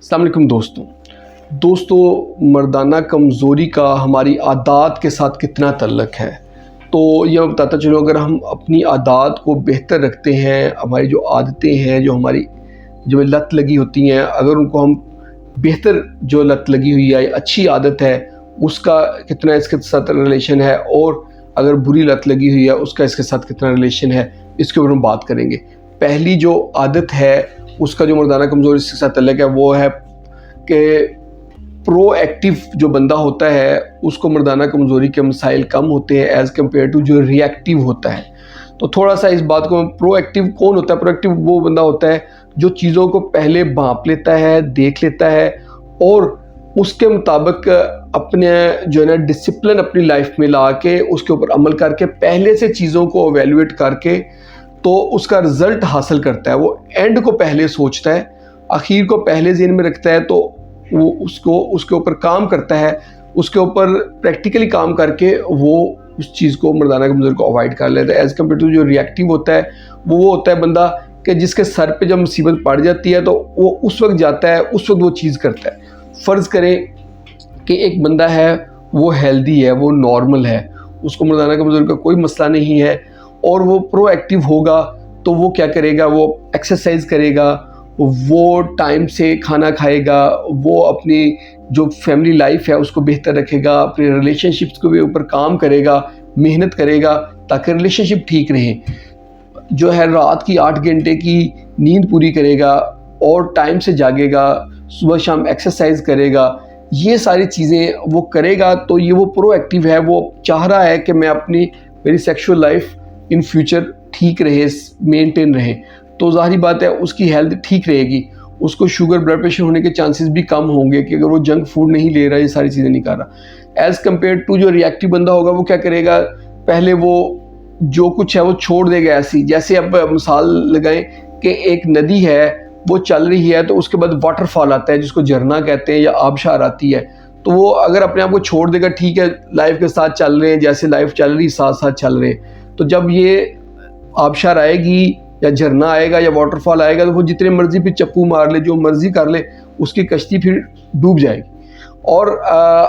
अस्सलाम वालेकुम दोस्तों मर्दाना कमज़ोरी का हमारी आदत के साथ कितना तल्लुक़ है। तो ये मैं बताता चलूँ, अगर हम अपनी आदत को बेहतर रखते हैं, हमारी जो आदतें हैं, जो हमारी जो लत लगी होती हैं, अगर उनको हम बेहतर जो लत लगी हुई है, अच्छी आदत है, उसका कितना इसके साथ रिलेशन है, और अगर बुरी लत लगी हुई है उसका इसके साथ कितना रिलेशन है, इसके ऊपर हम बात करेंगे। पहली जो आदत है उसका जो मर्दाना कमज़ोरी के साथ तल्लुक़ है वो है कि प्रोएक्टिव जो बंदा होता है उसको मर्दाना कमज़ोरी के मसाइल कम होते हैं एज़ कम्पेयर टू जो रिएक्टिव होता है। तो थोड़ा सा इस बात को, प्रोएक्टिव कौन होता है? प्रोएक्टिव वो बंदा होता है जो चीज़ों को पहले भांप लेता है, देख लेता है और उसके मुताबिक अपने जो है ना डिसिप्लिन अपनी लाइफ में ला के उसके ऊपर अमल करके पहले से चीज़ों को एवेल्युएट करके तो उसका रिज़ल्ट हासिल करता है। वो एंड को पहले सोचता है, आखिर को पहले ज़हन में रखता है, तो वो उसके ऊपर काम करता है, उसके ऊपर प्रैक्टिकली काम करके वो उस चीज़ को, मर्दाना कमज़ोरी को अवॉइड कर लेता है। एज़ कम्पेयर टू जो रिएक्टिव होता है वो होता है बंदा कि जिसके सर पे जब मुसीबत पड़ जाती है तो वो उस वक्त जाता है, उस वक्त वो चीज़ करता है। फ़र्ज़ करें कि एक बंदा है, वो हेल्दी है, वो नॉर्मल है, उसको मर्दाना कमज़ोरी का कोई मसला नहीं है और वो प्रोएक्टिव होगा, तो वो क्या करेगा? वो एक्सरसाइज करेगा, वो टाइम से खाना खाएगा, वो अपनी जो फैमिली लाइफ है उसको बेहतर रखेगा, अपने रिलेशनशिप्स के ऊपर काम करेगा, मेहनत करेगा ताकि रिलेशनशिप ठीक रहे, जो है रात की 8 घंटे की नींद पूरी करेगा और टाइम से जागेगा, सुबह शाम एक्सरसाइज करेगा। ये सारी चीज़ें वो करेगा तो ये वो प्रोएक्टिव है। वो चाह रहा है कि मेरी सेक्सुअल लाइफ इन फ्यूचर ठीक रहे, मेंटेन रहे, तो ज़ाहिर बात है उसकी हेल्थ ठीक रहेगी, उसको शुगर ब्लड प्रेशर होने के चांसेस भी कम होंगे कि अगर वो जंक फूड नहीं ले रहा, ये सारी चीज़ें नहीं कर रहा। एज़ कम्पेयर टू जो रिएक्टिव बंदा होगा, वो क्या करेगा? पहले वो जो कुछ है वो छोड़ देगा ऐसी, जैसे अब मिसाल लगाएं कि एक नदी है, वो चल रही है तो उसके बाद वाटरफॉल आता है जिसको झरना कहते हैं या आबशार आती है, तो वो अगर अपने आप को छोड़ देगा, ठीक है लाइफ के साथ चल रहे हैं, जैसे लाइफ चल रही साथ साथ चल रहे हैं, तो जब ये आबशार आएगी या झरना आएगा या वाटरफॉल आएगा तो वो जितने मर्जी पे चप्पू मार ले, जो मर्जी कर ले, उसकी कश्ती फिर डूब जाएगी। और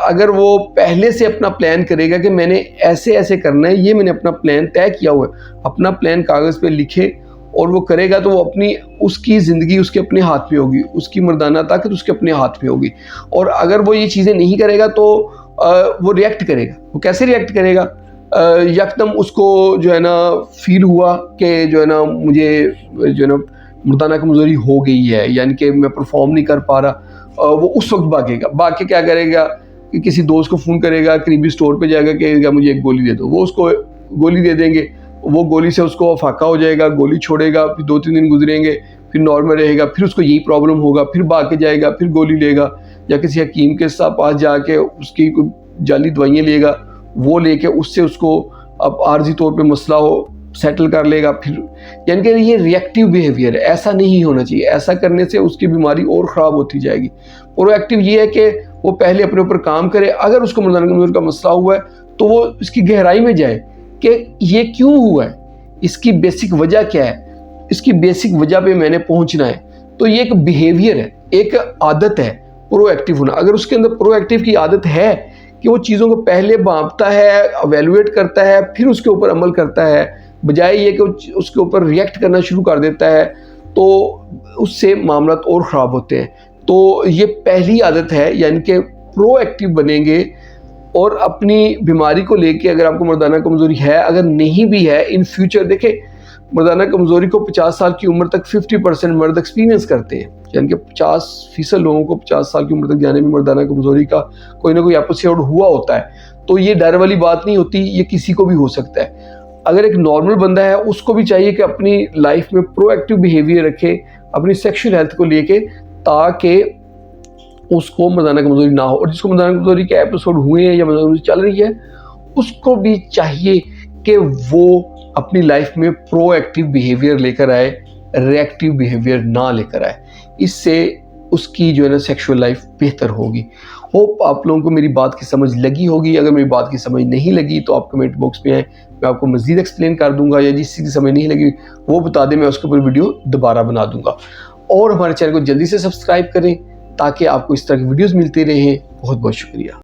अगर वो पहले से अपना प्लान करेगा कि मैंने ऐसे ऐसे करना है, ये मैंने अपना प्लान तय किया हुआ है, अपना प्लान कागज़ पे लिखे और वो करेगा, तो वो उसकी ज़िंदगी उसके अपने हाथ में होगी, उसकी मर्दाना ताकत उसके अपने हाथ में होगी। और अगर वो ये चीज़ें नहीं करेगा तो वो रिएक्ट करेगा। वो कैसे रिएक्ट करेगा? यकदम उसको जो है ना फील हुआ कि जो है ना मुझे जो है ना मर्दाना कमज़ोरी हो गई है, यानी कि मैं परफॉर्म नहीं कर पा रहा, वो उस वक्त भागेगा। भाग के क्या करेगा कि किसी दोस्त को फ़ोन करेगा, करीबी स्टोर पे जाएगा कि मुझे एक गोली दे दो, वो उसको गोली दे देंगे, वो गोली से उसको फाका हो जाएगा, गोली छोड़ेगा, फिर 2-3 दिन गुजरेंगे, फिर नॉर्मल रहेगा, फिर उसको यही प्रॉब्लम होगा, फिर भाग के जाएगा, फिर गोली लेगा या किसी हकीम के पास जाके उसकी जाली दवाइयाँ लेगा, वो लेके उससे उसको अब आर्जी तौर पे मसला हो सेटल कर लेगा। फिर यानी कि ये रिएक्टिव बिहेवियर है, ऐसा नहीं होना चाहिए। ऐसा करने से उसकी बीमारी और ख़राब होती जाएगी। प्रोएक्टिव ये है कि वो पहले अपने ऊपर काम करे, अगर उसको मर्दाना कमज़ोरी का मसला हुआ है तो वो इसकी गहराई में जाए कि ये क्यों हुआ है, इसकी बेसिक वजह क्या है, इसकी बेसिक वजह पे मैंने पहुंचना है। तो ये एक बिहेवियर है, एक आदत है प्रोएक्टिव होना। अगर उसके अंदर प्रोएक्टिव की आदत है कि वो चीज़ों को पहले भांपता है, एवेल्युएट करता है, फिर उसके ऊपर अमल करता है, बजाय ये कि उसके ऊपर रिएक्ट करना शुरू कर देता है, तो उससे मामला और ख़राब होते हैं। तो ये पहली आदत है, यानी कि प्रोएक्टिव बनेंगे और अपनी बीमारी को लेके, अगर आपको मर्दाना कमज़ोरी है, अगर नहीं भी है, इन फ्यूचर देखें मर्दाना कमज़ोरी को 50 साल की उम्र तक 50% मर्द एक्सपीरियंस करते हैं, यानी कि 50% लोगों को 50 साल की उम्र तक जाने में मर्दाना कमज़ोरी का कोई ना कोई एपिसोड हुआ होता है। तो ये डर वाली बात नहीं होती, ये किसी को भी हो सकता है। अगर एक नॉर्मल बंदा है, उसको भी चाहिए कि अपनी लाइफ में प्रोएक्टिव बिहेवियर रखे अपनी सेक्शुअल हेल्थ को लेके, ताकि उसको मर्दाना कमज़ोरी ना हो। और जिसको मर्दाना कमज़ोरी के एपिसोड हुए हैं या मर्दाना कमज़ोरी चल रही है, उसको भी चाहिए कि वो अपनी लाइफ में प्रोएक्टिव बिहेवियर लेकर आए, रिएक्टिव बिहेवियर ना लेकर आए। इससे उसकी जो है ना सेक्सुअल लाइफ बेहतर होगी। होप आप लोगों को मेरी बात की समझ लगी होगी। अगर मेरी बात की समझ नहीं लगी तो आप कमेंट बॉक्स में आए, मैं आपको मज़ीद एक्सप्लेन कर दूंगा, या जिस चीज़ की समझ नहीं लगी वो बता दें, मैं उसके ऊपर वीडियो दोबारा बना दूंगा। और हमारे चैनल को जल्दी से सब्सक्राइब करें ताकि आपको इस तरह की वीडियोज़ मिलती रहें। बहुत बहुत शुक्रिया।